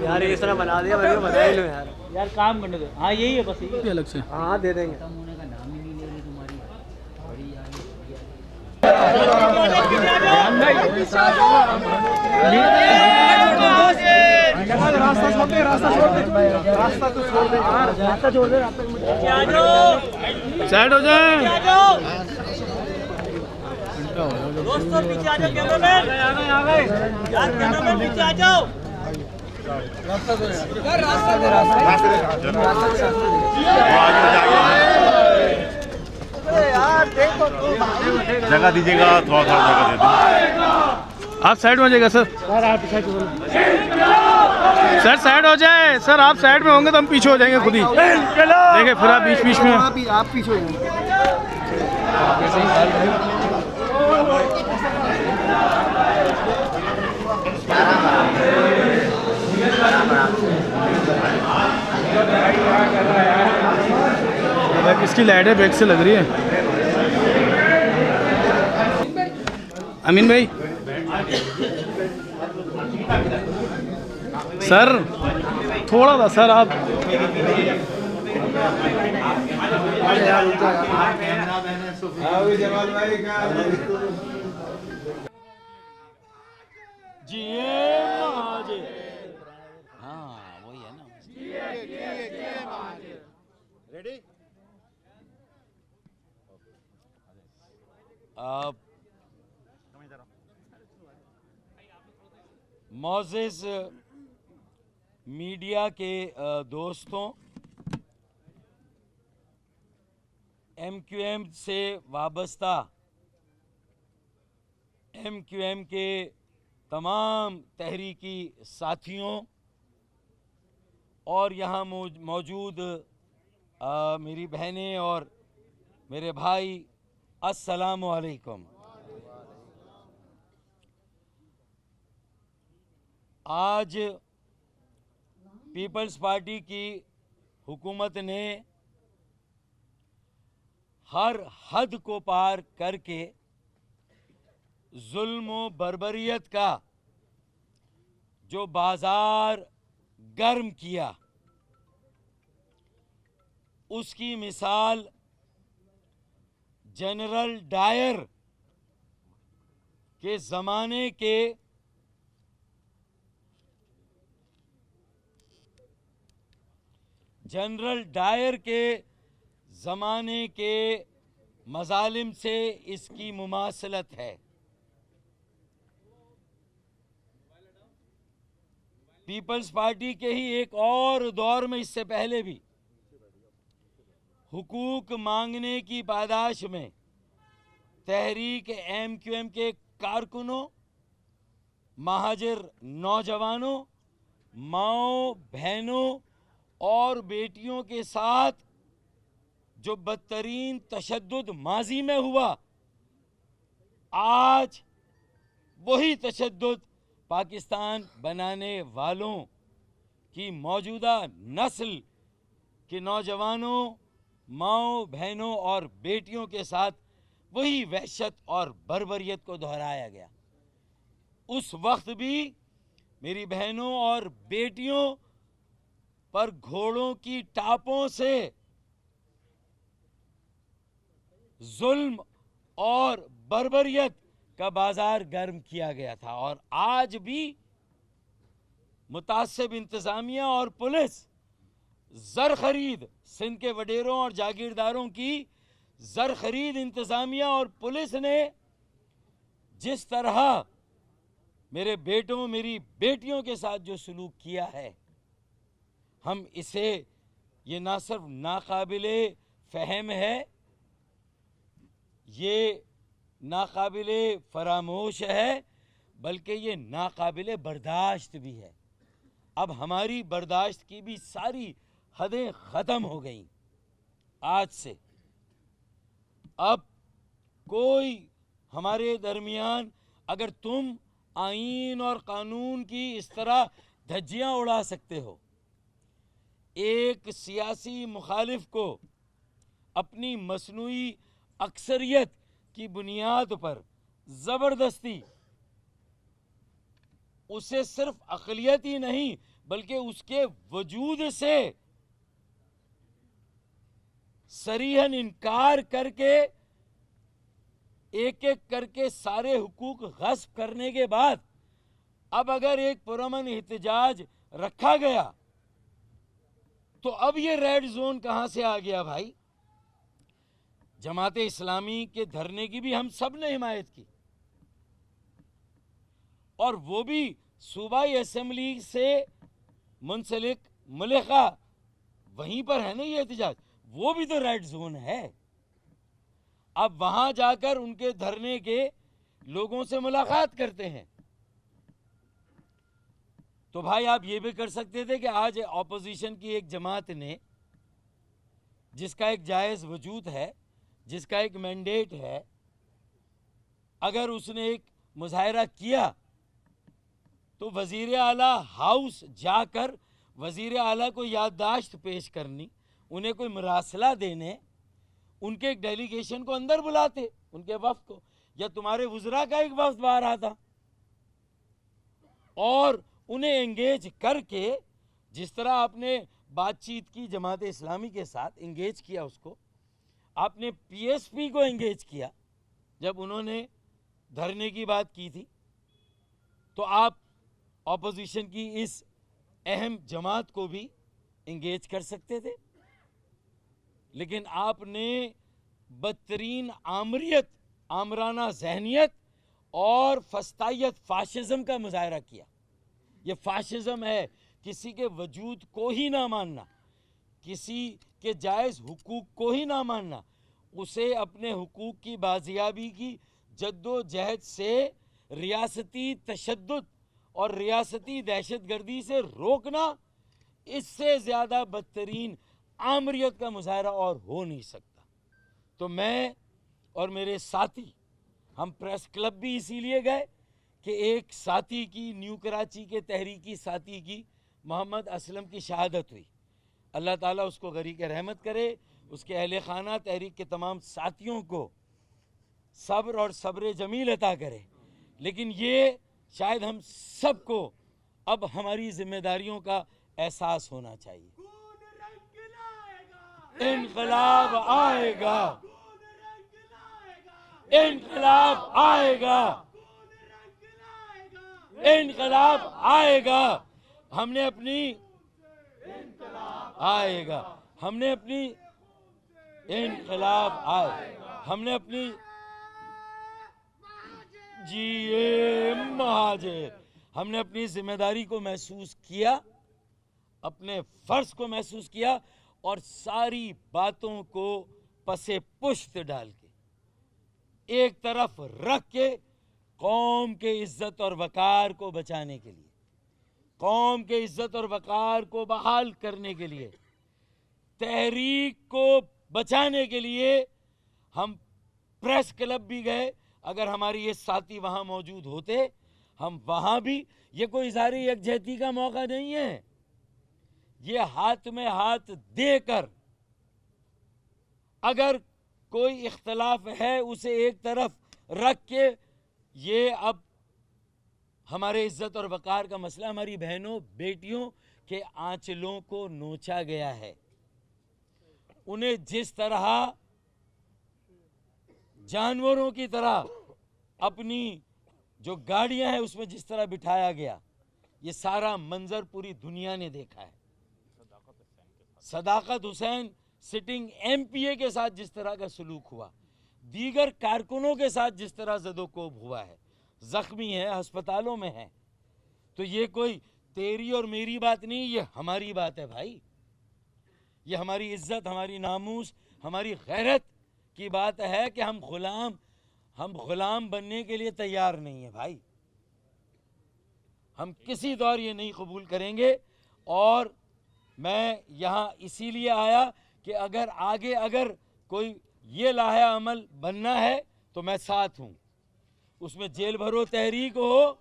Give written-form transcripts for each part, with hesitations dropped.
यार इस तरह बना दिया, मेरे को बता ही लो यार। यार काम करने दो। हाँ यही है बस, यही अलग से हाँ दे देंगे। होने का नाम ही नहीं ले रही तुम्हारी बड़ी रास्ता छोड़ दे, रास्ता छोड़ दे, रास्ता तो छोड़ दे, रास्ता छोड़ दे, साइड हो जाए दोस्तों। पीछे आ जाओ, कैमरामैन आ गए यार, कैमरामैन पीछे आ जाओ। रास्ता दो यार, रास्ता दे, रास्ता यार देखो, जगह दीजिएगा, थोड़ा थोड़ा जगह दे दो। आप साइड में हो जाएगा सर। सर साइड हो जाए सर, आप साइड में होंगे तो हम पीछे हो जाएंगे खुद ही। देखिए फिर आप बीच बीच में आप पीछे हो जाएंगे। किसकी लाइट है बैक से लग रही है? अमीन भाई सर थोड़ा सा सर आप हाँ वही है ना। रेडी? मोज़ेज़ मीडिया के दोस्तों, MQM से वाबस्ता MQM के तमाम तहरीकी साथियों और यहाँ मौजूद मेरी बहनें और मेरे भाई, अस्सलामु अलैकुम। आज पीपल्स पार्टी की हुकूमत ने हर हद को पार करके जुल्म व बर्बरियत का जो बाजार गर्म किया, उसकी मिसाल जनरल डायर के ज़माने के ज़माने के मज़ालिम से इसकी मुमासलत है। पीपल्स पार्टी के ही एक और दौर में, इससे पहले भी हुकूक मांगने की पादाश में तहरीक MQM के कारकुनों, महाजिर नौजवानों, माओ बहनों और बेटियों के साथ जो बदतरीन तशद्दुद माजी में हुआ, आज वही तशद्दुद पाकिस्तान बनाने वालों की मौजूदा नस्ल के नौजवानों, माओ बहनों और बेटियों के साथ वही वहशत और बर्बरियत को दोहराया गया। उस वक्त भी मेरी बहनों और बेटियों पर घोड़ों की टापों से जुल्म और बर्बरियत का बाजार गर्म किया गया था, और आज भी मुतासिब इंतजामिया और पुलिस ज़र खरीद, सिंध के वडेरों और जागीरदारों की ज़र खरीद इंतजामिया और पुलिस ने जिस तरह मेरे बेटों, मेरी बेटियों के साथ जो सलूक किया है, हम इसे, ये ना सिर्फ नाकाबिले फ़हम है, ये नाकाबिले फरामोश है, बल्कि ये नाकाबिले बर्दाश्त भी है। अब हमारी बर्दाश्त की भी सारी हदें ख़त्म हो गई। आज से अब कोई हमारे दरमियान, अगर तुम आईन और कानून की इस तरह धज्जियां उड़ा सकते हो, एक सियासी मुखालिफ को अपनी मसनूई अक्सरियत की बुनियाद पर ज़बरदस्ती उसे सिर्फ अक़लियत ही नहीं बल्कि उसके वजूद से सरीहन इनकार करके एक एक करके सारे हुकूक गस्ब करने के बाद अब अगर एक पुरअमन एहतजाज रखा गया तो अब ये रेड जोन कहां से आ गया भाई? जमाते इस्लामी के धरने की भी हम सब ने हिमायत की और वो भी सूबाई असेंबली से मुंसलिक मुल्का वहीं पर है ना ये एहतजाज, वो भी तो रेड जोन है। अब वहां जाकर उनके धरने के लोगों से मुलाकात करते हैं। तो भाई आप ये भी कर सकते थे कि आज ऑपोजिशन की एक जमात ने, जिसका एक जायज़ वजूद है, जिसका एक मैंडेट है, अगर उसने एक मुजाहरा किया तो वज़ीर आला हाउस जाकर वज़ीर आला को याददाश्त पेश करनी, उन्हें कोई मरासला देने, उनके एक डेलीगेशन को अंदर बुलाते, उनके वफ़द को, या तुम्हारे वज़रा का एक वफ़द बाहर आता और उन्हें एंगेज करके, जिस तरह आपने बातचीत की जमात इस्लामी के साथ, एंगेज किया उसको, आपने पीएसपी को एंगेज किया जब उन्होंने धरने की बात की थी, तो आप ऑपोजिशन की इस अहम जमात को भी एंगेज कर सकते थे। लेकिन आपने बदतरीन आमरियत, आमराना जहनियत और फस्तायत, फाशिज्म का मुजाहरा किया। ये फाशिज्म है, किसी के वजूद को ही ना मानना, किसी के जायज़ हुकूक को ही ना मानना, उसे अपने हुकूक की बाजियाबी की जद्दोजहद से रियासती तशद्दुद और रियासती दहशतगर्दी से रोकना, इससे ज़्यादा बदतरीन आमरियत का मुजाहरा और हो नहीं सकता। तो मैं और मेरे साथी, हम प्रेस क्लब भी इसीलिए गए कि एक साथी की, न्यू कराची के तहरीकी साथी की, मोहम्मद असलम की शहादत हुई। अल्लाह ताला उसको गरीक़ रहमत करे, उसके अहले खाना, तहरीक के तमाम साथियों को सब्र और सब्र जमील अता करे। लेकिन ये शायद हम सबको अब हमारी जिम्मेदारियों का एहसास होना चाहिए। इनकलाब आएगा, इनकलाब आएगा, इनकलाब आएगा। हमने अपनी आएगा, हमने अपनी इनकलाब आएगा, हमने अपनी जिए महाजिर, हमने अपनी जिम्मेदारी को महसूस किया, अपने फर्ज को महसूस किया और सारी बातों को पसे पुश्त डाल के एक तरफ रख के कौम के इज्जत और वकार को बचाने के लिए, कौम के इज्जत और वकार को बहाल करने के लिए, तहरीक को बचाने के लिए हम प्रेस क्लब भी गए। अगर हमारी ये साथी वहाँ मौजूद होते, हम वहाँ भी, ये कोई इज़हारी यकजहती का मौका नहीं है, ये हाथ में हाथ देकर, अगर कोई इख्तलाफ है उसे एक तरफ रख के, ये अब हमारे इज्जत और वकार का मसला, हमारी बहनों बेटियों के आंचलों को नोचा गया है। उन्हें जिस तरह जानवरों की तरह अपनी जो गाड़ियां हैं उसमें जिस तरह बिठाया गया, ये सारा मंजर पूरी दुनिया ने देखा है। सदाकत हुसैन सिटिंग एमपीए के साथ जिस तरह का सलूक हुआ, दीगर कारकुनों के साथ जिस तरह ज़दोकोब हुआ है, ज़ख्मी है, अस्पतालों में है, तो ये कोई तेरी और मेरी बात नहीं, ये हमारी बात है भाई। ये हमारी इज्जत, हमारी नामूस, हमारी गैरत की बात है कि हम गुलाम बनने के लिए तैयार नहीं है भाई। हम किसी दौर ये नहीं कबूल करेंगे। और मैं यहाँ इसीलिए आया कि अगर आगे अगर कोई ये लाहे अमल बनना है तो मैं साथ हूँ, उसमें जेल भरो तहरीक हो,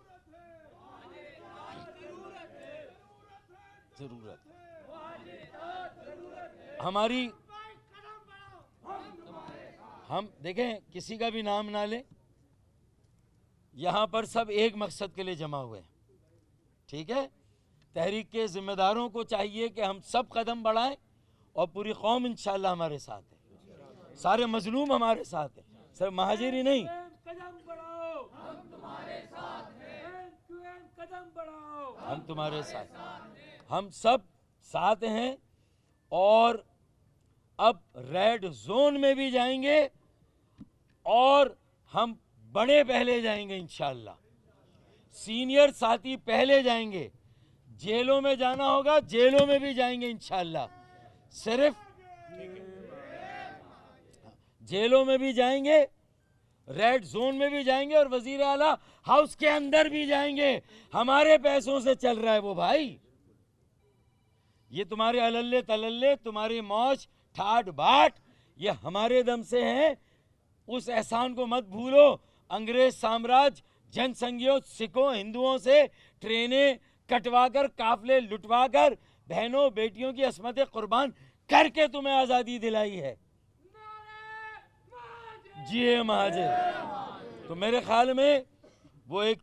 जरूरत हमारी, हम देखें किसी का भी नाम ना लें, यहाँ पर सब एक मकसद के लिए जमा हुए हैं। ठीक है। तहरीक के जिम्मेदारों को चाहिए कि हम सब कदम बढ़ाएं और पूरी कौम इंशाल्लाह हमारे साथ है, सारे मजलूम हमारे साथ है, सिर्फ महाजिर ही नहीं। कदम बढ़ाओ, हम तुम्हारे साथ हैं। कदम बढ़ाओ, हम तुम्हारे साथ, हम सब साथ हैं। और अब रेड जोन में भी जाएंगे और हम बड़े पहले जाएंगे इंशाल्लाह, सीनियर साथी पहले जाएंगे, जेलों में जाना होगा जेलों में भी जाएंगे इंशाल्लाह, सिर्फ जेलों में भी जाएंगे, रेड जोन में भी जाएंगे और वजीर आला हाउस के अंदर भी जाएंगे। हमारे पैसों से चल रहा है वो भाई, ये तुम्हारे अलल्ले तलल्ले, तुम्हारी मौज ठाट बाट, ये हमारे दम से हैं। उस एहसान को मत भूलो। अंग्रेज साम्राज्य जनसंघियों, सिखों, हिंदुओं से ट्रेनें कटवाकर, काफले लुटवाकर, बहनों बेटियों की असमतें कुर्बान करके तुम्हें आजादी दिलाई है। जी महाजिर। तो मेरे ख्याल में वो एक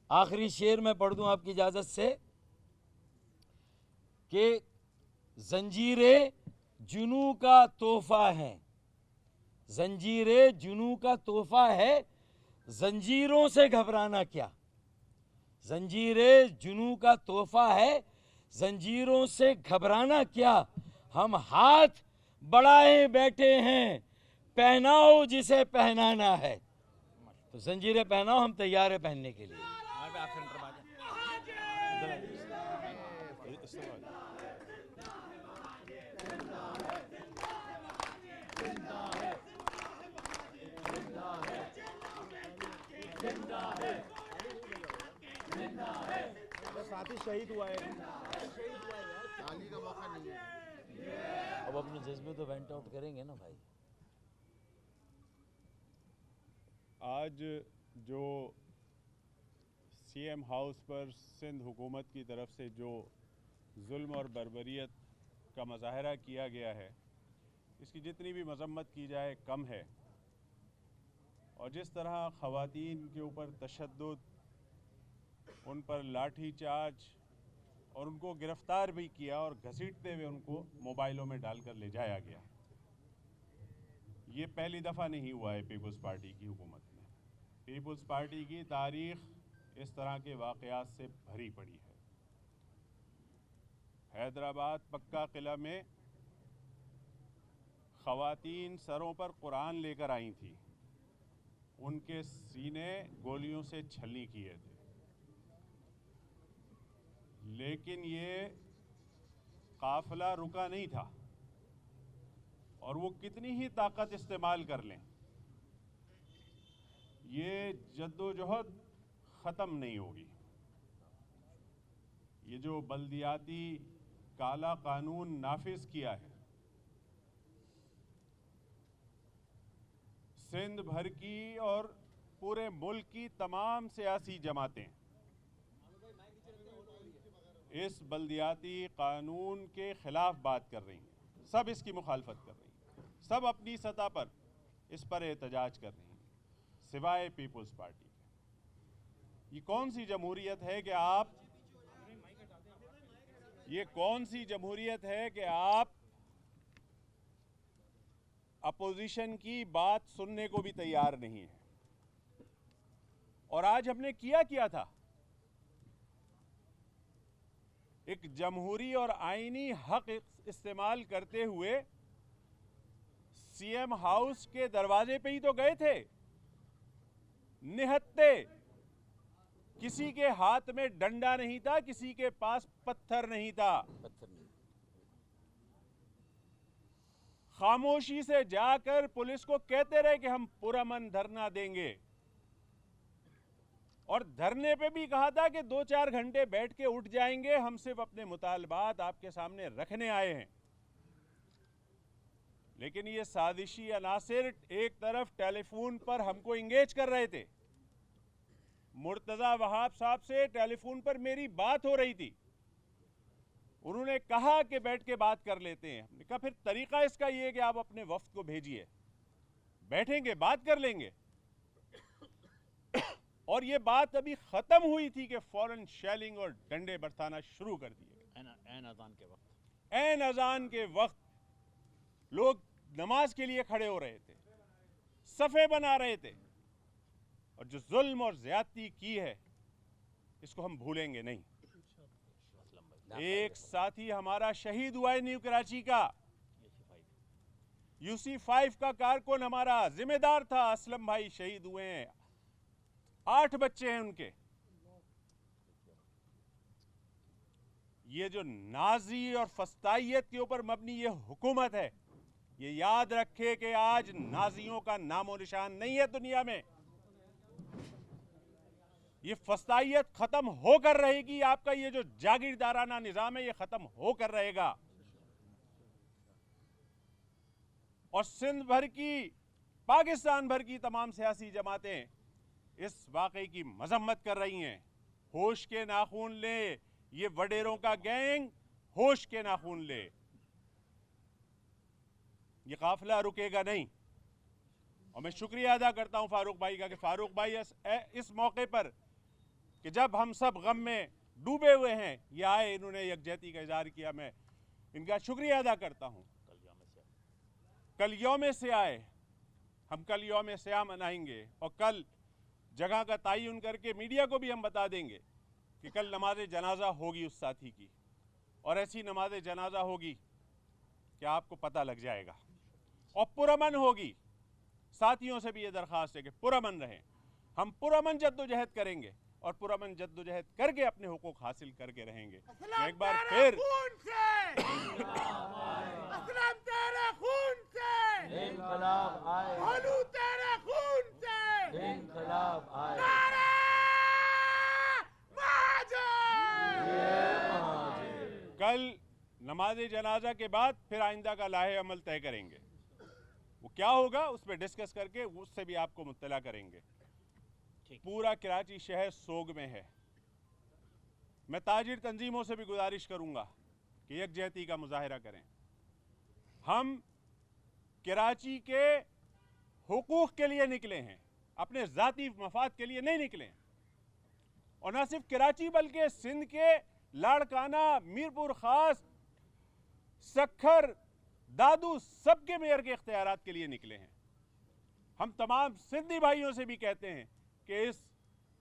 आखिरी शेर मैं पढ़ दूं आपकी इजाजत से कि जंजीरे जुनू का तोहफा है, जंजीरे जुनू का तोहफा है, जंजीरों से घबराना क्या। जंजीरे जुनू का तोहफा है, जंजीरों से घबराना क्या। हम हाथ बढ़ाए बैठे हैं, पहनाओ जिसे पहनाना है। तो जंजीरें पहनाओ, हम तैयार है पहनने के लिए। साथी शहीद हुआ है, अब अपने जज्बे तो वेंट आउट करेंगे ना भाई। आज जो सीएम हाउस पर सिंध हुकूमत की तरफ से जो जुल्म और बर्बरियत का मुजाहरा किया गया है, इसकी जितनी भी मजम्मत की जाए कम है। और जिस तरह ख़वातीन के ऊपर तशद्दुद, उन पर लाठी चार्ज और उनको गिरफ़्तार भी किया और घसीटते हुए उनको मोबाइलों में डालकर ले जाया गया, ये पहली दफ़ा नहीं हुआ है पीपल्स पार्टी की हुकूमत में। पीपल्स पार्टी की तारीख़ इस तरह के वाक़यात से भरी पड़ी है। हैदराबाद पक्का किला में ख़वातीन सरों पर कुरान लेकर आई थी, उनके सीने गोलियों से छलनी किए थे, लेकिन ये काफ़िला रुका नहीं था। और वो कितनी ही ताकत इस्तेमाल कर लें, ये जद्दोजहद ख़त्म नहीं होगी। ये जो बल्दियाती काला कानून नाफिज किया है, सिंध भर की और पूरे मुल्क की तमाम सियासी जमातें इस बल्दियाती कानून के ख़िलाफ़ बात कर रही हैं, सब इसकी मुखालफत कर रही हैं, सब अपनी सतह पर इस पर एहतजाज कर रही हैं, सिवाय पीपल्स पार्टी के। ये कौन सी जमहूरियत है कि आप, ये कौन सी जमहूरियत है कि आप अपोजिशन की बात सुनने को भी तैयार नहीं है। और आज हमने क्या था, एक जमहूरी और आईनी हक इस्तेमाल करते हुए सीएम हाउस के दरवाजे पे ही तो गए थे, निहत्ते। किसी के हाथ में डंडा नहीं था, किसी के पास पत्थर नहीं था, खामोशी से जाकर पुलिस को कहते रहे कि हम पुरअमन धरना देंगे। और धरने पे भी कहा था कि 2-4 घंटे बैठ के उठ जाएंगे, हम सिर्फ अपने मुतालबात आपके सामने रखने आए हैं। लेकिन ये साजिशी अनासिर एक तरफ टेलीफोन पर हमको इंगेज कर रहे थे। मुर्तज़ा वहाब साहब से टेलीफोन पर मेरी बात हो रही थी, उन्होंने कहा कि बैठ के बात कर लेते हैं। हमने कहा फिर तरीका इसका ये है कि आप अपने वफ्द को भेजिए, बैठेंगे बात कर लेंगे। और ये बात अभी ख़त्म हुई थी कि फ़ौरन शेलिंग और डंडे बरसाना शुरू कर दिए गए। ऐन अजान के वक्त लोग नमाज के लिए खड़े हो रहे थे, सफ़े बना रहे थे, और जो जुल्म और ज़्यादती की है इसको हम भूलेंगे नहीं। एक साथी हमारा शहीद हुआ है न्यू कराची का, UC5 का कारकुन हमारा जिम्मेदार था, असलम भाई शहीद हुए हैं, 8 बच्चे हैं उनके। ये जो नाजी और फस्तायत के ऊपर मबनी ये हुकूमत है, ये याद रखे कि आज नाजियों का नामो निशान नहीं है दुनिया में। ये फस्तायत खत्म होकर रहेगी, आपका ये जो जागीरदाराना निजाम है ये खत्म होकर रहेगा। और सिंध भर की, पाकिस्तान भर की तमाम सियासी जमातें इस वाकई की मजम्मत कर रही हैं। होश के नाखून ले, ये वडेरों का गैंग होश के नाखून ले, ये काफिला रुकेगा नहीं। और मैं शुक्रिया अदा करता हूं फारूक भाई का कि फारूक भाई इस मौके पर कि जब हम सब गम में डूबे हुए हैं ये आए, इन्होंने यकजहती का इजहार किया, मैं इनका शुक्रिया अदा करता हूं। कल यौम से आए, हम कल यौम स्या मनाएंगे और कल जगह का तयन करके मीडिया को भी हम बता देंगे कि कल नमाज जनाजा होगी उस साथी की, और ऐसी नमाज जनाजा होगी कि आपको पता लग जाएगा, और पुरअमन होगी। साथियों से भी ये दरख्वास्त है कि पुरअमन रहें। हम पुरअमन जद्दोजहद करेंगे और पुरअमन जद्दोजहद करके अपने हुकूक हासिल करके रहेंगे। एक बार फिर इनकलाब आए, तेरे खून से इनकलाब आए, कल नमाज जनाजा के बाद फिर आइंदा का लाहे अमल तय करेंगे। वो क्या होगा उस पर डिस्कस करके उससे भी आपको मुत्तला करेंगे। पूरा कराची शहर सोग में है। मैं ताजिर तंजीमों से भी गुजारिश करूंगा कि यकजहती का मुजाहिरा करें। हम कराची के हुकूक के लिए निकले हैं, अपने ज़ाती मफाद के लिए नहीं निकले। और न सिर्फ कराची बल्कि सिंध के लाड़काना, मीरपुर खास, सखर, दादू सबके मेयर के इख्तियारात के लिए निकले हैं। हम तमाम सिंधी भाइयों से भी कहते हैं कि इस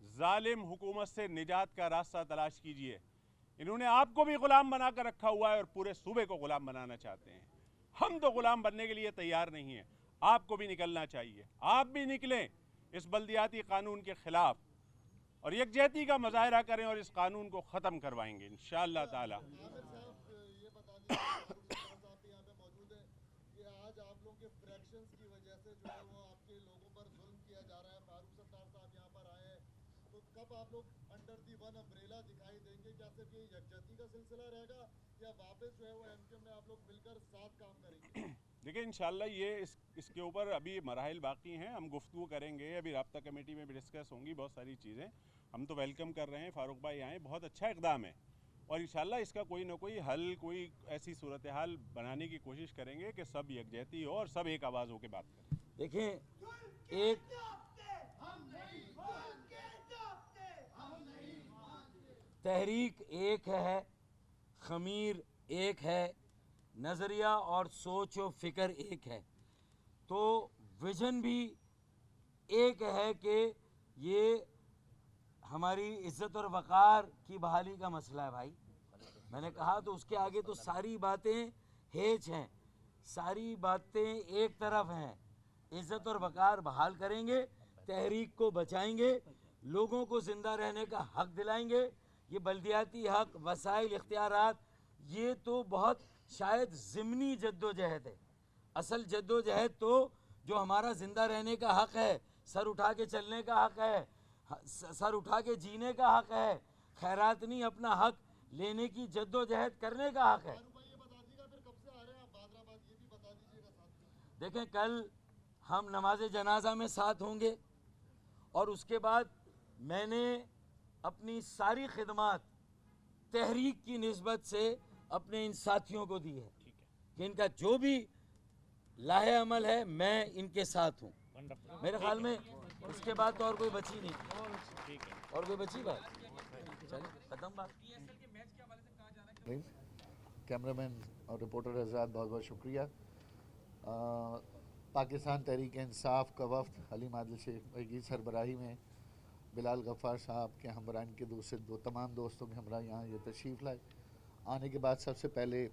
जालिम हुकूमत से निजात का रास्ता तलाश कीजिए। इन्होंने आपको भी गुलाम बनाकर रखा हुआ है और पूरे सूबे को गुलाम बनाना चाहते हैं। हम तो गुलाम बनने के लिए तैयार नहीं हैं, आपको भी निकलना चाहिए। आप भी निकलें इस बल्दियाती कानून के खिलाफ और यकजहती का मुजाहिरा करें और इस कानून को ख़त्म करवाएंगे इंशाअल्लाह ताला। कब आप लोग अंडर दी वन अम्ब्रेला दिखाई देंगे? क्या सिर्फ ये यकजहती का सिलसिला रहेगा या वापस जो है वो एमकेएम में आप लोग मिलकर साथ काम करेंगे? देखिए इंशाअल्लाह ये इसके ऊपर अभी मराहिल बाकी हैं, हम गुफ्तगू करेंगे। अभी राब्ता कमेटी में भी डिस्कस होंगी बहुत सारी चीज़ें। हम तो वेलकम कर रहे हैं, फारूक भाई आए, बहुत अच्छा इक़दाम है और इंशाअल्लाह इसका कोई ना कोई हल, कोई ऐसी सूरत हाल बनाने की कोशिश करेंगे कि सब यकजहती हो और सब एक आवाज़ होकर बात करें। देखें, एक तहरीक एक है, खमीर एक है, नज़रिया और सोच और फ़िक्र एक है, तो विज़न भी एक है कि ये हमारी इज़्ज़त और वक़ार की बहाली का मसला है। भाई मैंने कहा तो उसके आगे तो सारी बातें हेज हैं, सारी बातें एक तरफ हैं। इज़्ज़त और वक़ार बहाल करेंगे, तहरीक को बचाएंगे, लोगों को ज़िंदा रहने का हक़ दिलाएंगे। ये बल्दियाती हक़, वसाइल, इख्तियारात, ये तो बहुत शायद ज़िमनी जद्दोजहद है। असल जद्दोजहद तो जो हमारा ज़िंदा रहने का हक़ है, सर उठा के चलने का हक़ है, सर उठा के जीने का हक़ है, खैरात नहीं अपना हक़ लेने की जद्दोजहद करने का हक़ है। देखें, कल हम नमाज जनाजा में साथ होंगे और उसके बाद मैंने अपनी सारी खिदमात तहरीक की निस्बत से अपने इन साथियों को दी है कि इनका जो भी लाहे अमल है मैं इनके साथ हूँ। मेरे ख्याल में उसके बाद तो और कोई बची नहीं, और कोई बची बात? चलिए खत्म बात। कैमरामैन और रिपोर्टर हजरात बहुत बहुत शुक्रिया। पाकिस्तान तहरीक इंसाफ का वफ़द हलीम आदिल शेख भाई की सरबराही में बिलाल गफ़ार साहब के हमरा इनके दूसरे तमाम दोस्तों के हमरा यहाँ ये तशरीफ़ लाए। आने के बाद सबसे पहले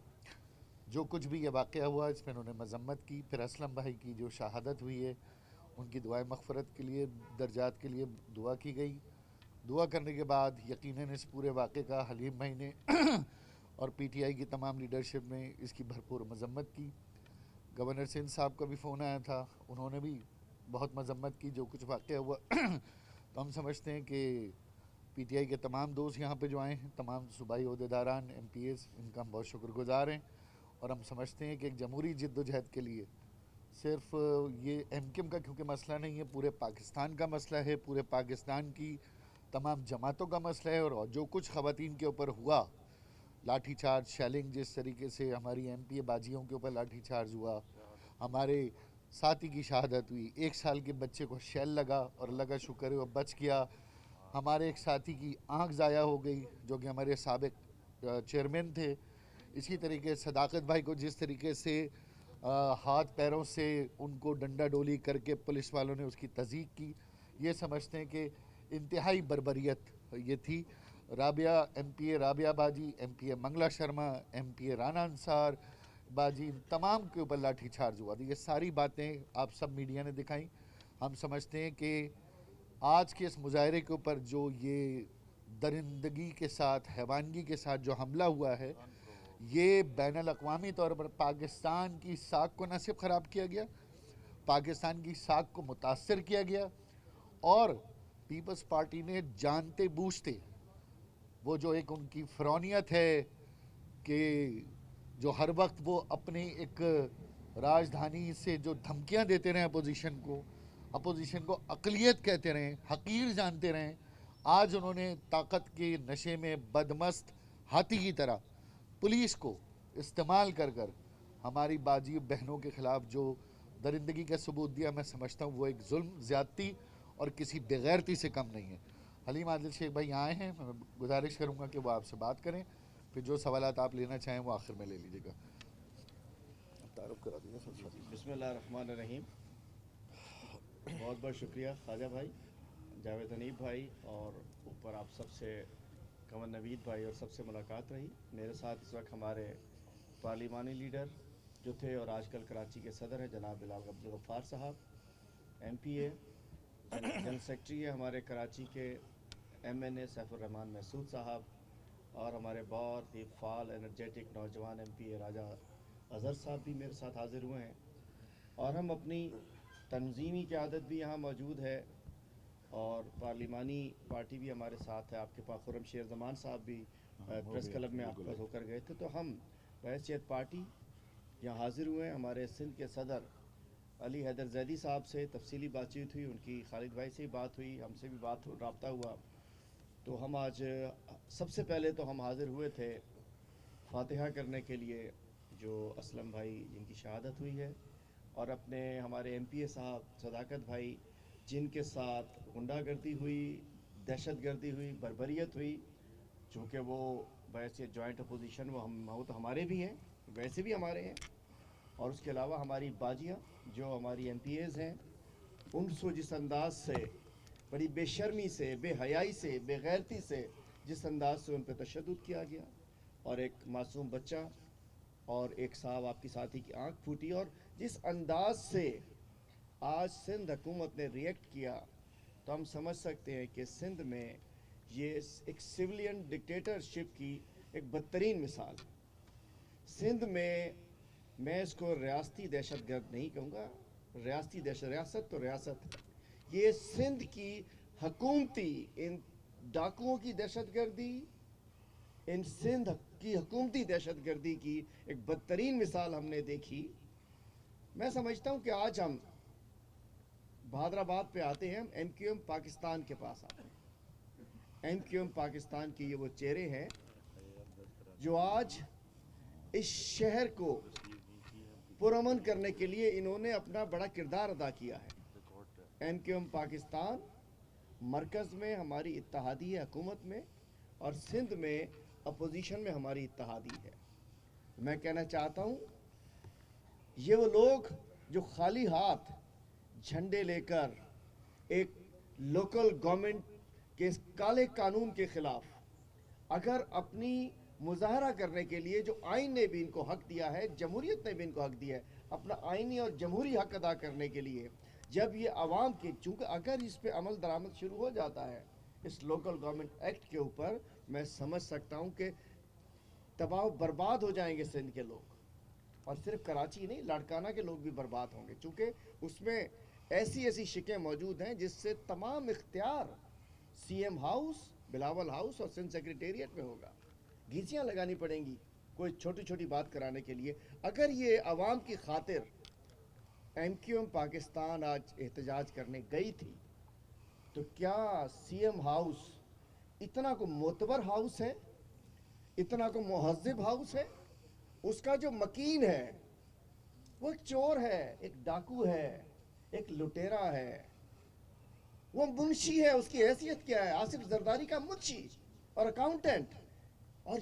जो कुछ भी ये वाक़या हुआ इसमें उन्होंने मजम्मत की, फिर असलम भाई की जो शहादत हुई है उनकी दुआए मग़फ़रत के लिए, दर्जात के लिए दुआ की गई। दुआ करने के बाद यकीनन इस पूरे वाक़े का हलीम भाई ने और पीटीआई की तमाम लीडरशिप ने इसकी भरपूर मजम्मत की। गवर्नर सिंध साहब का भी फ़ोन आया था, उन्होंने भी बहुत मजम्मत की जो कुछ वाक़या हुआ। तो हम समझते हैं कि पीटीआई के तमाम दोस्त यहाँ पे जो आए हैं, तमाम सूबाई अहदेदारान MPs, इनका हम बहुत शुक्रगुज़ार हैं। और हम समझते हैं कि एक जमहूरी जद्दोजहद के लिए सिर्फ ये MKM का क्योंकि मसला नहीं है, पूरे पाकिस्तान का मसला है, पूरे पाकिस्तान की तमाम जमातों का मसला है। और जो कुछ ख़वातीन के ऊपर हुआ, लाठी चार्ज, शेलिंग, जिस तरीके से हमारी MPA बाजियों के ऊपर लाठी चार्ज हुआ, हमारे साथी की शहादत हुई, 1 साल के बच्चे को शेल लगा और अल्लाह का शुक्र है वो बच गया। हमारे एक साथी की आंख ज़ाया हो गई जो कि हमारे साबिक चेयरमैन थे। इसी तरीके सदाकत भाई को जिस तरीके से हाथ पैरों से उनको डंडा डोली करके पुलिस वालों ने उसकी तज़ीक की, ये समझते हैं कि इंतहाई बर्बरियत ये थी। राबिया MPA राबिया बाजी, MPA मंगला शर्मा, MPA राना अंसार बाजी, तमाम के ऊपर लाठी चार्ज हुआ था। ये सारी बातें आप सब मीडिया ने दिखाई। हम समझते हैं कि आज के इस मुजाहरे के ऊपर जो ये दरिंदगी के साथ, हैवानगी के साथ जो हमला हुआ है, ये बैनुल अक़वामी तौर पर पाकिस्तान की साख को न सिर्फ ख़राब किया गया, पाकिस्तान की साख को मुतासर किया गया। और पीपल्स पार्टी ने जानते बूझते वो जो एक उनकी फ़रौनियत है कि जो हर वक्त वो अपनी एक राजधानी से जो धमकियां देते रहे अपोजिशन को अक़लियत कहते रहें, हकीर जानते रहें, आज उन्होंने ताकत के नशे में बदमस्त हाथी की तरह पुलिस को इस्तेमाल कर कर हमारी बाजी बहनों के ख़िलाफ़ जो दरिंदगी का सबूत दिया, मैं समझता हूँ वो एक जुल्म, ज़्यादती और किसी बेगैरती से कम नहीं है। हलीम आदिल शेख भाई आए हैं, मैं गुजारिश करूँगा कि वो आपसे बात करें, फिर जो सवालात आप लेना चाहें वो आखिर में ले लीजिएगा। तारुफ करा दीजिए सबसे। बिस्मिल्लाहिर्रहमानिर्रहीम। बहुत बहुत शुक्रिया ख्वाजा भाई, जावेद हनीफ भाई और ऊपर आप सबसे कमर नवीद भाई और सबसे मुलाकात रही। मेरे साथ इस वक्त हमारे पार्लिमानी लीडर जो थे और आजकल कराची के सदर हैं जनाब बिलाल गफ़ार साहब, MPA, जनरल सेक्रेटरी है हमारे कराची के MNA सैफुर्रहमान महसूद साहब, और हमारे बहुत ही फ़ाल एनर्जेटिक नौजवान MPA राजा अज़हर साहब भी मेरे साथ हाज़िर हुए हैं। और हम अपनी तंजीमी क़यादत भी यहाँ मौजूद है और पार्लिमानी पार्टी भी हमारे साथ है। आपके पास खुर्रम शेर ज़मान साहब भी प्रेस क्लब में आपके पास होकर गए थे। तो हम बहैसियत पार्टी यहाँ हाज़िर हुए हैं। हमारे सिंध के सदर अली हैदर जैदी साहब से तफसीली बातचीत हुई, उनकी खालिद भाई से भी बात हुई, हमसे भी रब्ता हुआ। तो हम आज सबसे पहले तो हम हाज़िर हुए थे फातिहा करने के लिए जो असलम भाई जिनकी शहादत हुई है, और अपने हमारे MPA साहब सदाकत भाई जिनके साथ गुंडागर्दी हुई, दहशतगर्दी हुई, बर्बरियत हुई, चूँकि वो वैसे जॉइंट अपोजिशन वो तो हमारे भी हैं, वैसे भी हमारे हैं। और उसके अलावा हमारी बाजियाँ जो हमारी MPAs हैं, उनको जिस अंदाज से, बड़ी बेशर्मी से, बेहयाई से, बेगैरती से जिस अंदाज से उन पर तशद्दुद किया गया, और एक मासूम बच्चा और एक साहब आपकी साथी की आंख फूटी, और जिस अंदाज से आज सिंध हुकूमत ने रिएक्ट किया, तो हम समझ सकते हैं कि सिंध में ये एक सिविलियन डिक्टेटरशिप की एक बदतरीन मिसाल है। सिंध में मैं इसको रियासती दहशतगर्द नहीं कहूँगा, रियासत तो रियासत है। ये सिंध की हुकूमती, इन डाकुओं की दहशतगर्दी, इन सिंध की हुकूमती दहशतगर्दी की एक बदतरीन मिसाल हमने देखी। मैं समझता हूँ कि आज हम भादराबाद पे आते हैं, हम MQM पाकिस्तान के पास आते हैं। MQM पाकिस्तान के ये वो चेहरे हैं जो आज इस शहर को पुरअमन करने के लिए इन्होंने अपना बड़ा किरदार अदा किया है। MQM पाकिस्तान मरकज़ में हमारी इत्तेहादी है हुकूमत में, और सिंध में अपोजिशन में हमारी इत्तेहादी है। मैं कहना चाहता हूँ, ये वो लोग जो खाली हाथ झंडे लेकर एक लोकल गवर्नमेंट के इस काले कानून के ख़िलाफ़ अगर अपनी मुजाहरा करने के लिए, जो आइन ने भी इनको हक दिया है, जमहूरियत ने भी इनको हक दिया है अपना आइनी और जमहूरी हक अदा करने के लिए, जब ये आवाम के, चूँकि अगर इस पे अमल दरामद शुरू हो जाता है इस लोकल गवर्नमेंट एक्ट के ऊपर, मैं समझ सकता हूँ कि तबाह बर्बाद हो जाएंगे सिंध के लोग, और सिर्फ कराची नहीं, लाड़काना के लोग भी बर्बाद होंगे, चूँकि उसमें ऐसी ऐसी शिकें मौजूद हैं जिससे तमाम इख्तियार CM हाउस, बिलावल हाउस और सिंध सेक्रेटेरिएट में होगा। घींचियाँ लगानी पड़ेंगी कोई छोटी छोटी बात कराने के लिए। अगर ये आवाम की खातिर MQM पाकिस्तान आज एहतजाज करने गई थी, तो क्या CM हाउस इतना को मोतबर हाउस है, इतना को मुहज़्ज़िब हाउस है? उसका जो मकीन है वो एक चोर है, एक डाकू है, एक लुटेरा है, वो मुंशी है। उसकी हैसियत क्या है? आसिफ जरदारी का मुंशी और अकाउंटेंट। और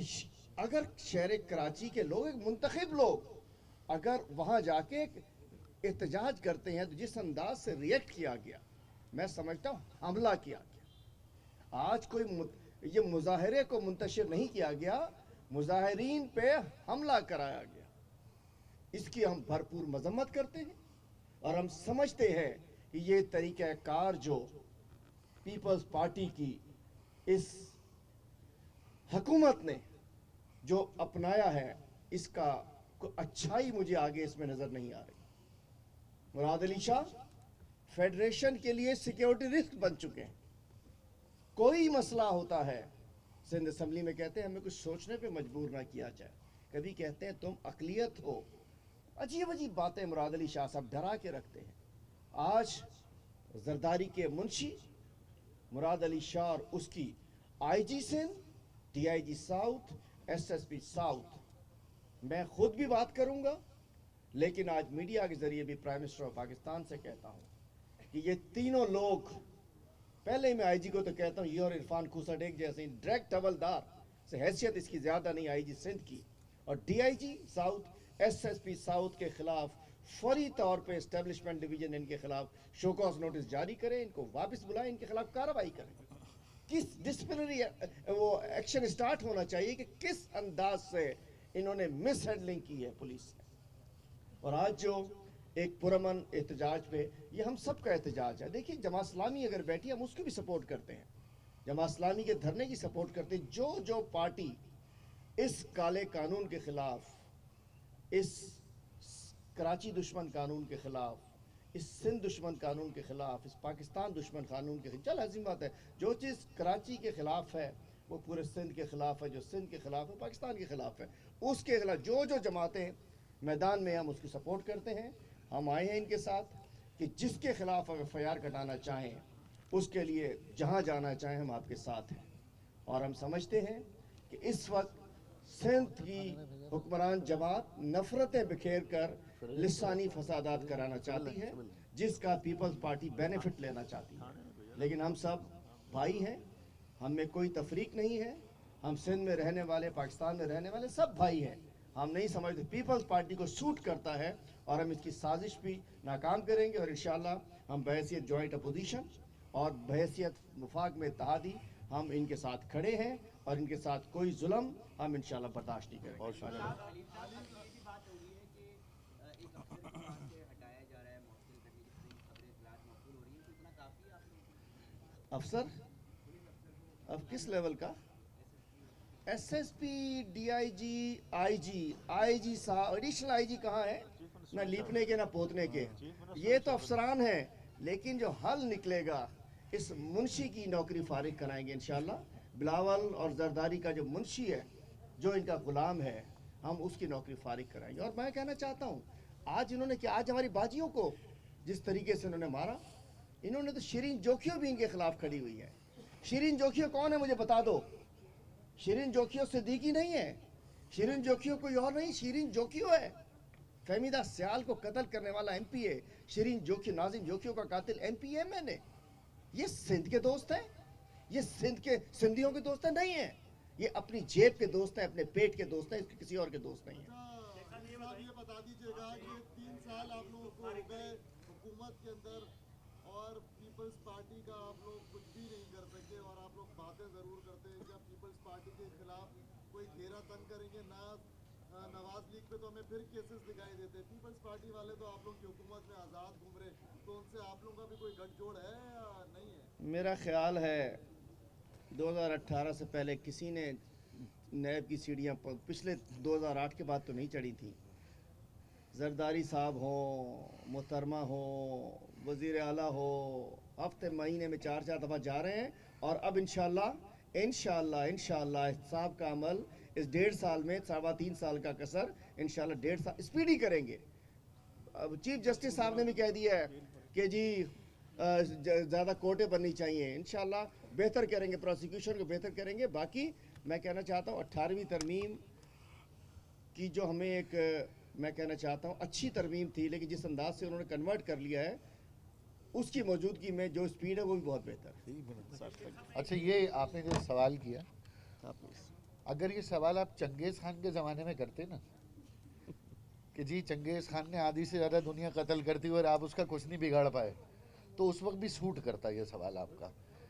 अगर शहर कराची के लोग, एक मुंतखब लोग, अगर वहाँ जाके एहतजाज करते हैं, तो जिस अंदाज से रिएक्ट किया गया, मैं समझता हूँ हमला किया गया। आज कोई ये मुजाहरे को मुंतशिर नहीं किया गया, मुजाहिरीन पे हमला कराया गया। इसकी हम भरपूर मजम्मत करते हैं और हम समझते हैं कि ये तरीक़ाकार जो पीपल्स पार्टी की इस हुकूमत ने जो अपनाया है, इसका कोई अच्छाई मुझे आगे इसमें नज़र नहीं आ रही। मुराद अली शाह फेडरेशन के लिए सिक्योरिटी रिस्क बन चुके हैं। कोई मसला होता है, सिंध असम्बली में कहते हैं हमें कुछ सोचने पे मजबूर ना किया जाए, कभी कहते हैं तुम अकलियत हो, अजीब अजीब बातें मुराद अली शाह साहब डरा के रखते हैं। आज जरदारी के मुंशी मुराद अली शाह और उसकी IG Sindh, DIG south, SSP south, मैं खुद भी बात करूंगा, लेकिन आज मीडिया के जरिए भी प्राइम मिनिस्टर ऑफ पाकिस्तान से कहता हूं कि ये तीनों लोग, पहले मैं IG को तो कहता हूँ ये और इरफान खूसाडेक जैसे डायरेक्ट हवलदार से हैसियत इसकी ज़्यादा नहीं IG सिंध की, और DIG साउथ, SSP साउथ के खिलाफ फौरी तौर पे एस्टेब्लिशमेंट डिवीजन इनके खिलाफ शोकॉज नोटिस जारी करें, इनको वापस बुलाएं, इनके खिलाफ कार्रवाई करें। किस डिसिप्लिनरी वो एक्शन स्टार्ट होना चाहिए कि किस अंदाज से इन्होंने मिस हैंडलिंग की है पुलिस से। और आज जो एक पुरअमन एहतजाज पे, ये हम सब का एहतजाज है। देखिए जमात इस्लामी अगर बैठी, हम उसको भी सपोर्ट करते हैं, जमात इस्लामी के धरने की सपोर्ट करते हैं। जो पार्टी इस काले कानून के खिलाफ, इस कराची दुश्मन कानून के खिलाफ, इस सिंध दुश्मन कानून के खिलाफ, इस पाकिस्तान दुश्मन कानून के खिलाफ, चल अजीम बात है, जो चीज़ कराची के खिलाफ है वो पूरे सिंध के खिलाफ है, जो सिंध के खिलाफ है पाकिस्तान के खिलाफ है। उसके खिलाफ जो जमातें मैदान में, हम उसकी सपोर्ट करते हैं। हम आए हैं इनके साथ कि जिसके खिलाफ हम FIR कटाना चाहें, उसके लिए जहाँ जाना चाहें हम आपके साथ हैं। और हम समझते हैं कि इस वक्त सिंध की हुक्मरान जमात नफरतें बिखेर कर लिसानी फसादात कराना चाहती है, जिसका पीपल्स पार्टी बेनिफिट लेना चाहती है। लेकिन हम सब भाई हैं, हम में कोई तफरीक नहीं है। हम सिंध में रहने वाले, पाकिस्तान में रहने वाले सब भाई हैं। हम नहीं समझते पीपल्स पार्टी को सूट करता है, और हम इसकी साजिश भी नाकाम करेंगे। और इंशाअल्लाह हम बहैसियत जॉइंट अपोजिशन और बहैसियत वफाक में इत्तेहादी हम इनके साथ खड़े हैं, और इनके साथ कोई जुल्म हम इंशाअल्लाह बर्दाश्त नहीं करेंगे। अफसर अब किस लेवल का? SSP, DIG, IG साहब, एडिशनल IG कहाँ है? ना लीपने के ना पोतने के, ये तो अफसरान हैं। लेकिन जो हल निकलेगा, इस मुंशी की नौकरी फारिग कराएंगे इंशाअल्लाह। बिलावल और जरदारी का जो मुंशी है, जो इनका गुलाम है, हम उसकी नौकरी फारिग कराएंगे। और मैं कहना चाहता हूँ, आज इन्होंने क्या, आज हमारी बाजियों को जिस तरीके से इन्होंने मारा, इन्होंने तो शिरीन जोखियो भी इनके खिलाफ खड़ी हुई है। शिरीन जोखियो कौन है मुझे बता दो? शिरीन जोखियो सिद्दीकी नहीं है, शिरीन जोखियो कोई और नहीं, शिरीन जोखियो है। फहमीदा सियाल को कत्ल करने वाला एमपीए, शरीन जोखी नाजिम जोखियों का कातिल एमपीए मैंने, ये सिंध के दोस्त हैं, ये सिंध के सिंधियों के दोस्त हैं? नहीं है, ये अपनी जेब के दोस्त हैं, अपने पेट के दोस्त हैं, इसके किसी और के दोस्त नहीं है। ये बता दीजिएगा कि 3 साल आप लोगों को हो गए हुकूमत के अंदर और पीपल्स पार्टी का आप लोग कुछ भी नहीं कर सके, और आप लोग बातें ज़रूर करते हैं कि आप पीपल्स पार्टी के खिलाफ कोई घेरा तंग करेंगे ना। नवाज लीग पे तो हमें फिर केसेस दिखाई देते हैं। पीपल्स पार्टी वाले तो आप लोग की हुकूमत में आज़ाद घूम रहे, तो उनसे आप लोगों का भी कोई गठजोड़ है या नहीं है? मेरा ख्याल है 2018 से पहले किसी ने नैब की सीढ़ियाँ पिछले 2008 के बाद तो नहीं चढ़ी थी। जरदारी साहब हो, मोहतरमा हो, वज़ीर आला हो, हफ्ते महीने में 4-4 दफ़ा जा रहे हैं, और अब इंशाल्लाह एहतसाब का अमल इस 1.5 साल में 3.25 साल का कसर इंशाल्लाह 1.5 साल स्पीड ही करेंगे। अब चीफ जस्टिस साहब ने भी कह दिया है कि जी ज़्यादा कोर्टें बननी चाहिए, इंशाल्लाह बेहतर करेंगे, प्रोसिक्यूशन को बेहतर करेंगे। बाकी मैं कहना चाहता हूँ 18वीं तरमीम की जो हमें एक मैं कहना चाहता हूँ अच्छी तरमीम थी, लेकिन जिस अंदाज से उन्होंने कन्वर्ट कर लिया है उसकी मौजूदगी में जो स्पीड है वो भी बहुत बेहतर है। अच्छा, ये आपने जो सवाल किया, अगर ये सवाल आप चंगेज़ खान के ज़माने में करते ना कि जी चंगेज़ खान ने आधी से ज़्यादा दुनिया कत्ल कर दी और आप उसका कुछ नहीं बिगाड़ पाए, तो उस वक्त भी सूट करता ये सवाल आपका,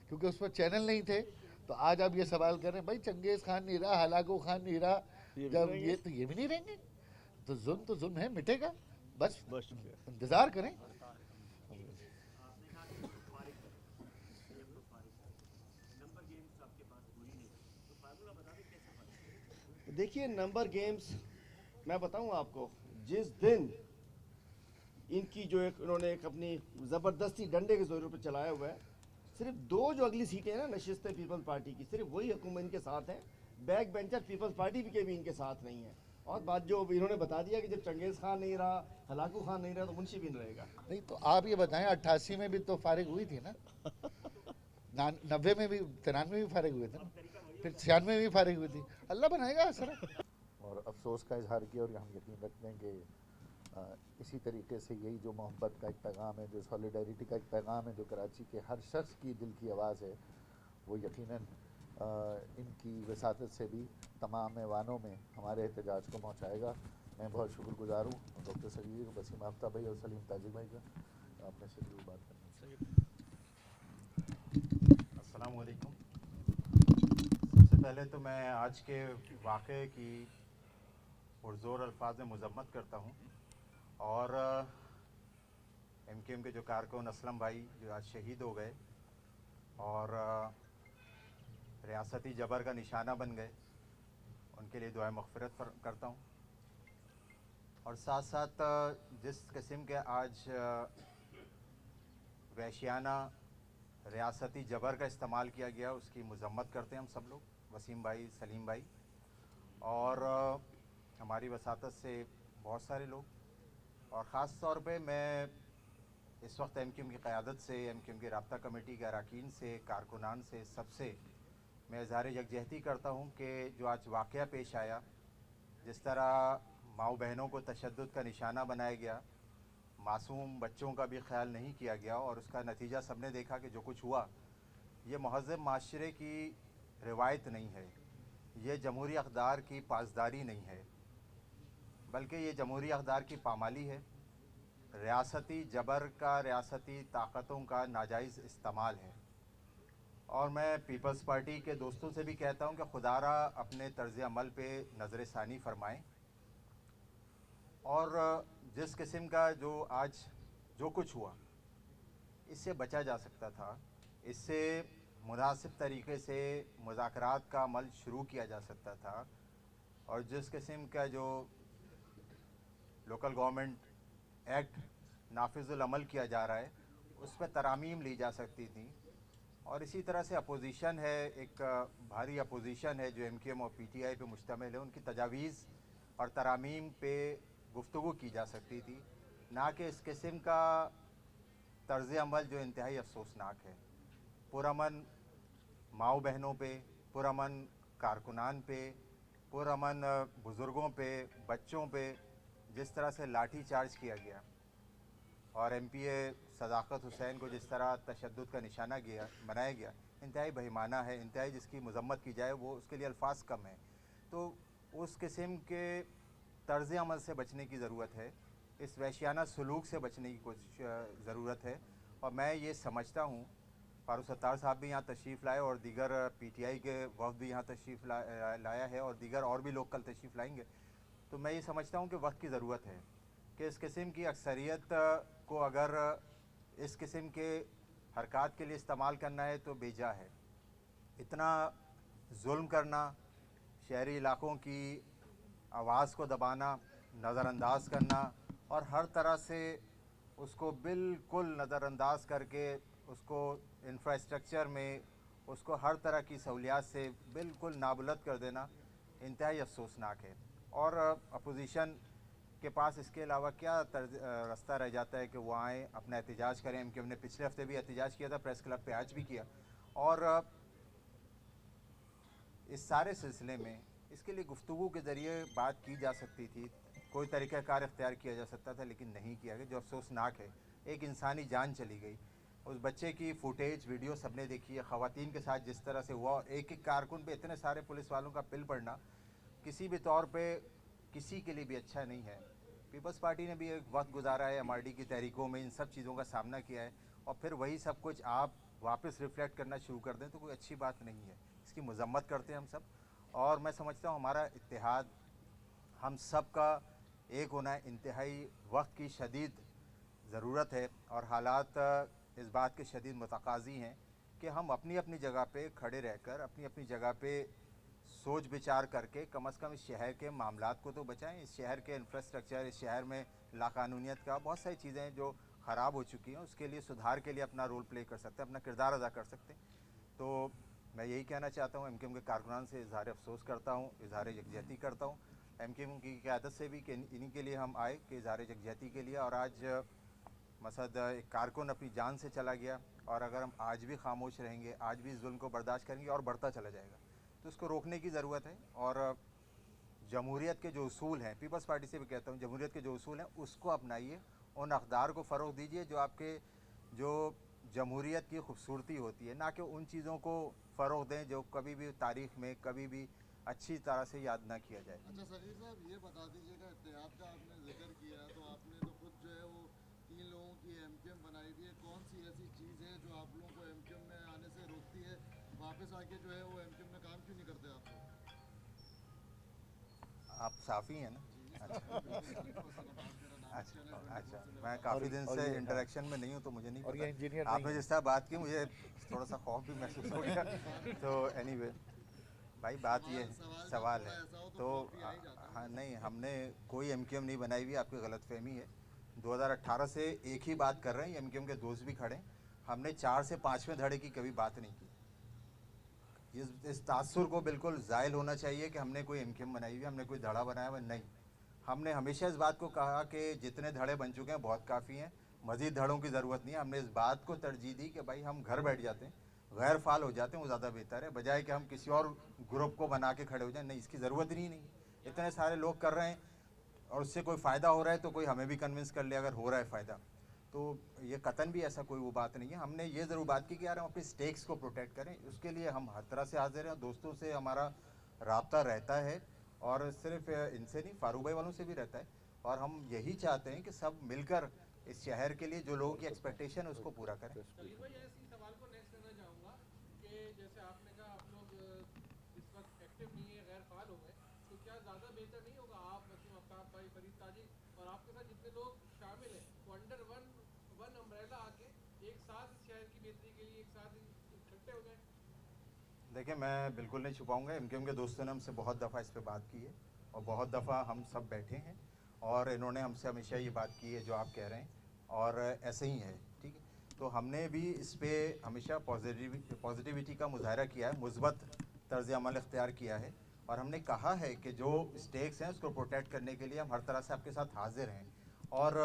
क्योंकि उस पर चैनल नहीं थे। तो आज आप ये सवाल कर रहे हैं, भाई चंगेज़ खान नहीं रहा, हलाकू खान नहीं रहा, जब ये तो ये भी नहीं रहेंगे, तो जुल्म है, मिटेगा, बस इंतज़ार करें। देखिए नंबर गेम्स मैं बताऊं आपको, जिस दिन इनकी जो एक उन्होंने एक अपनी ज़बरदस्ती डंडे के जोर पर चलाया हुआ है, सिर्फ 2 जो अगली सीटें हैं ना नशिस्तें पीपल्स पार्टी की, सिर्फ वही हुकूमत इनके साथ हैं, बैक बेंचर पीपल्स पार्टी के भी इनके साथ नहीं है। और बात जो इन्होंने बता दिया कि जब चंगेज़ खान नहीं रहा, हलाकू खान नहीं रहा, तो मुंशी भी नहीं रहेगा। नहीं तो आप ये बताएं, 88 में भी तो फारिग हुई थी ना, 90 में भी, 93 में भी फारिग हुए थे ना, फिर 96 में भी फारिग हुई थी। अल्लाह बनाएगा असर। और अफसोस का इजहार किया, और हम यकीन रखते हैं कि इसी तरीके से यही जो मोहब्बत का एक पैगाम है, जो सॉलिडारिटी का एक पैगाम है, जो कराची के हर शख्स की दिल की आवाज़ है, वो यकीनन इनकी वसातत से भी तमाम ऐवानों में हमारे एहतजाज को पहुँचाएगा। मैं बहुत शुक्रगुजार हूँ डॉक्टर सगीर, वसीम आफ्ताब भाई और सलीम ताजिक भाई का, आपने से जरूर बात करनी। अस्सलाम वालेकुम। सबसे पहले तो मैं आज के वाक़े की पुरज़ोर अल्फाज में मज़म्मत करता हूँ, और MKM के जो कारकुन असलम भाई जो आज शहीद हो गए और रियासती जबर का निशाना बन गए, उनके लिए दुआ मग़फ़िरत करता हूँ। और साथ साथ जिस किस्म के आज वहशियाना रियासती जबर का इस्तेमाल किया गया, उसकी मज़म्मत करते हैं हम सब लोग, वसीम भाई, सलीम भाई और हमारी वसातत से बहुत सारे लोग। और ख़ास तौर पे मैं इस वक्त MKM की क़यादत से, MKM की राब्ता कमेटी के अरकान से, कारकुनान से, सबसे मैं इज़हार यकजहती करता हूँ कि जो आज वाक़या पेश आया, जिस तरह माऊ बहनों को तशद्दुद का निशाना बनाया गया, मासूम बच्चों का भी ख्याल नहीं किया गया, और उसका नतीजा सबने देखा कि जो कुछ हुआ, ये महज़ब माशरे की रिवायत नहीं है, ये जमहूरी अक़दार की पासदारी नहीं है, बल्कि ये जमहूरी अक़दार की पामाली है, रियासती जबर का, रियासती ताकतों का नाजायज़ इस्तेमाल है। और मैं पीपल्स पार्टी के दोस्तों से भी कहता हूँ कि खुदारा अपने तर्ज़ अमल पे नज़र सानी फ़रमाएँ, और जिस किस्म का जो आज जो कुछ हुआ, इससे बचा जा सकता था, इससे मुनासिब तरीके से मुज़ाकरात का अमल शुरू किया जा सकता था, और जिस किस्म का जो लोकल गवर्नमेंट एक्ट नाफिजुल अमल किया जा रहा है, उस पर तरामीम ली जा सकती थी। और इसी तरह से अपोजिशन है, एक भारी अपोजिशन है जो MKM और PTI पे मुश्तमिल है, उनकी तजावीज़ और तरामीम पे गुफ्तगू की जा सकती थी, ना कि इस किस्म का तर्ज़ अमल जो इंतहाई अफसोसनाक है। पुरअमन माओ बहनों पे, पुरअमन कारकुनान पे, पुरअमन बुज़ुर्गों पे, बच्चों पे जिस तरह से लाठी चार्ज किया गया और एमपीए सदाकत हुसैन को जिस तरह तशद्दुद का निशाना बनाया गया, इंतहाई बेईमाना है। इंतहाई जिसकी मजम्मत की जाए वो उसके लिए अल्फाज कम है। तो उस किस्म के तर्ज़ अमल से बचने की ज़रूरत है, इस वहशियाना सलूक से बचने की कोशिश ज़रूरत है। और मैं ये समझता हूँ फारूक सत्तार साहब भी यहाँ तशरीफ़ लाए और दीगर पीटीआई के वफ़द भी यहाँ तशरीफ़ लाया है और दीगर और भी लोग कल तशरीफ़ लाएंगे। तो मैं ये समझता हूँ कि वक्त की ज़रूरत है कि इस किस्म की अक्सरियत को अगर इस किस्म के हरकत के लिए इस्तेमाल करना है तो बेजा है। इतना जुल्म करना, शहरी इलाकों की आवाज़ को दबाना, नज़रअंदाज करना और हर तरह से उसको बिल्कुल नज़रअंदाज करके उसको इंफ्रास्ट्रक्चर में उसको हर तरह की सहूलियात से बिल्कुल नाबुलद कर देना इंतहाई अफसोसनाक है। और अपोजिशन के पास इसके अलावा क्या रास्ता रह जाता है कि वो आएँ अपना एहतजाज करें। एमक्यूएम ने पिछले हफ्ते भी एहतजाज किया था, प्रेस क्लब पे आज भी किया। और इस सारे सिलसिले में इसके लिए गुफ्तगू के ज़रिए बात की जा सकती थी, कोई तरीक़ाकार इख्तियार किया जा सकता था, लेकिन नहीं किया गया, जो अफसोसनाक है। एक इंसानी जान चली गई। उस बच्चे की फुटेज वीडियो सबने देखी है, ख़वातीन के साथ जिस तरह से हुआ, एक एक कारकुन पे इतने सारे पुलिस वालों का पिल पड़ना किसी भी तौर पे किसी के लिए भी अच्छा नहीं है। पीपल्स पार्टी ने भी एक वक्त गुजारा है, एमआरडी की तहरीकों में इन सब चीज़ों का सामना किया है, और फिर वही सब कुछ आप वापस रिफ्लेक्ट करना शुरू कर दें तो कोई अच्छी बात नहीं है। इसकी मजम्मत करते हैं हम सब, और मैं समझता हूँ हमारा इत्तेहाद, हम सब का एक होना इंतहाई वक्त की शदीद ज़रूरत है। और हालात इस बात के शदीद मुतकाज़ी हैं कि हम अपनी अपनी जगह पे खड़े रहकर अपनी अपनी जगह पे सोच विचार करके कम से कम इस शहर के मामलात को तो बचाएं। इस शहर के इंफ्रास्ट्रक्चर, इस शहर में लाकानूनियत का बहुत सारी चीज़ें हैं जो ख़राब हो चुकी हैं, उसके लिए सुधार के लिए अपना रोल प्ले कर सकते हैं, अपना किरदार अदा कर सकते हैं। तो मैं यही कहना चाहता हूँ, एमक्यूएम के कारकुनान से इजहार अफसोस करता हूँ, इजहार यकजहती करता हूँ एमक्यूएम की क़यादत से भी कि इन्हीं के लिए हम आए कि इजहार यकजहती के लिए। और आज मसद एक कारकुन अपनी जान से चला गया, और अगर हम आज भी खामोश रहेंगे, आज भी इस जुल्म को बर्दाश्त करेंगे और बढ़ता चला जाएगा, तो उसको रोकने की ज़रूरत है। और जमहूरियत के जो उसूल हैं, पीपल्स पार्टी से भी कहता हूँ, जमहूरियत के जो उसूल हैं उसको अपनाइए, उन अक़दार को फ़रोग़ दीजिए जो आपके जो जमहूरियत की खूबसूरती होती है, ना कि उन चीज़ों को फ़रोग़ दें जो कभी भी तारीख़ में कभी भी अच्छी तरह से याद ना किया जाए। अच्छा सगीर साहब, ये बता दीजिएगा, इत्तेहाद का आपने जिक्र किया, तो आपने तो खुद जो है वो 3 लोगों की एमक्यूएम बनाई थी। कौन सी ऐसी चीज़ है जो आप लोगों को एमक्यूएम में आने से रोकती है? वापस आके जो है वो एमक्यूएम में काम क्यों नहीं करते आप लोग? आप साफ़ी हैं ना? अच्छा, मैं काफ़ी दिन से इंटरेक्शन में नहीं हूँ तो मुझे नहीं पता। आपने जिस तरह बात की मुझे थोड़ा सा खौफ भी महसूस हो गया। तो एनीवे भाई, बात ये सवाल है तो हाँ, नहीं, हमने कोई एमक्यूएम नहीं बनाई हुई, आपकी गलतफहमी है। 2018 से एक ही बात कर रहे हैं, एमक्यूएम के दोस्त भी खड़े हैं। हमने 4 से 5वें धड़े की कभी बात नहीं की। इस तासुर को बिल्कुल ज़ायल होना चाहिए कि हमने कोई एमक्यूएम बनाई हुई, हमने कोई धड़ा बनाया हुआ नहीं। हमने हमेशा इस बात को कहा कि जितने धड़े बन चुके हैं बहुत काफ़ी हैं, मज़ीद धड़ों की ज़रूरत नहीं है। हमने इस बात को तरजीह दी कि भाई हम घर बैठ जाते हैं, गैर फाल हो जाते हैं, वो ज़्यादा बेहतर है, बजाय कि हम किसी और ग्रुप को बना के खड़े हो जाएं। नहीं, इसकी ज़रूरत ही नहीं। इतने सारे लोग कर रहे हैं और उससे कोई फ़ायदा हो रहा है तो कोई हमें भी कन्विंस कर ले अगर हो रहा है फ़ायदा, तो ये कतन भी ऐसा कोई वो बात नहीं है। हमने ये ज़रूर बात की कि यार हम अपने स्टेक्स को प्रोटेक्ट करें, उसके लिए हम हर तरह से हाजिर हैं। दोस्तों से हमारा राब्ता रहता है, और सिर्फ इनसे नहीं, फारूक भाई वालों से भी रहता है। और हम यही चाहते हैं कि सब मिलकर इस शहर के लिए जो लोगों की एक्सपेक्टेशन है उसको पूरा करें। सवाल को नेक्स्ट करना चाहूँगा कि जैसे आपने कहा आप लोग इस वक्त एक्टिव नहीं है, गैर फाल हो गए, तो क्या ज़्यादा बेहतर नहीं होगा आप, वसीम आफ्ताब भाई, फरीद ताजिक और आपके साथ जितने लोग शामिल हैं वो अंडर वन अम्ब्रेला आके एक साथ शहर की बेहतरी के लिए एक साथ इकट्ठे हो जाए? देखिए, मैं बिल्कुल नहीं छुपाऊंगा, एमक्यूएम के दोस्तों ने हमसे बहुत दफ़ा इस पर बात की है और बहुत दफ़ा हम सब बैठे हैं, और इन्होंने हमसे हमेशा ये बात की है जो आप कह रहे हैं, और ऐसे ही है। ठीक है, तो हमने भी इस पर हमेशा पॉजिटिविटी का मुजाहरा किया है, मुस्बत तर्ज़ अमल इख्तियार किया है, और हमने कहा है कि जो स्टेक्स हैं उसको प्रोटेक्ट करने के लिए हम हर तरह से आपके साथ हाजिर हैं। और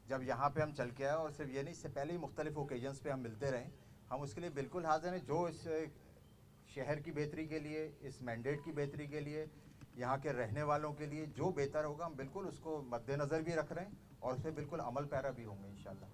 जब यहाँ पे हम चल के आए, और सिर्फ ये नहीं, इससे पहले ही मुख्तलिफ ओकेजन्स पे हम मिलते रहे, हम उसके लिए बिल्कुल हाजिर हैं। जो इस शहर की बेहतरी के लिए, इस मैंडेट की बेहतरी के लिए, यहाँ के रहने वालों के लिए जो बेहतर होगा हम बिल्कुल उसको मद्देनज़र भी रख रहे हैं और उस पर बिल्कुल अमल पैरा भी होंगे इंशाल्लाह।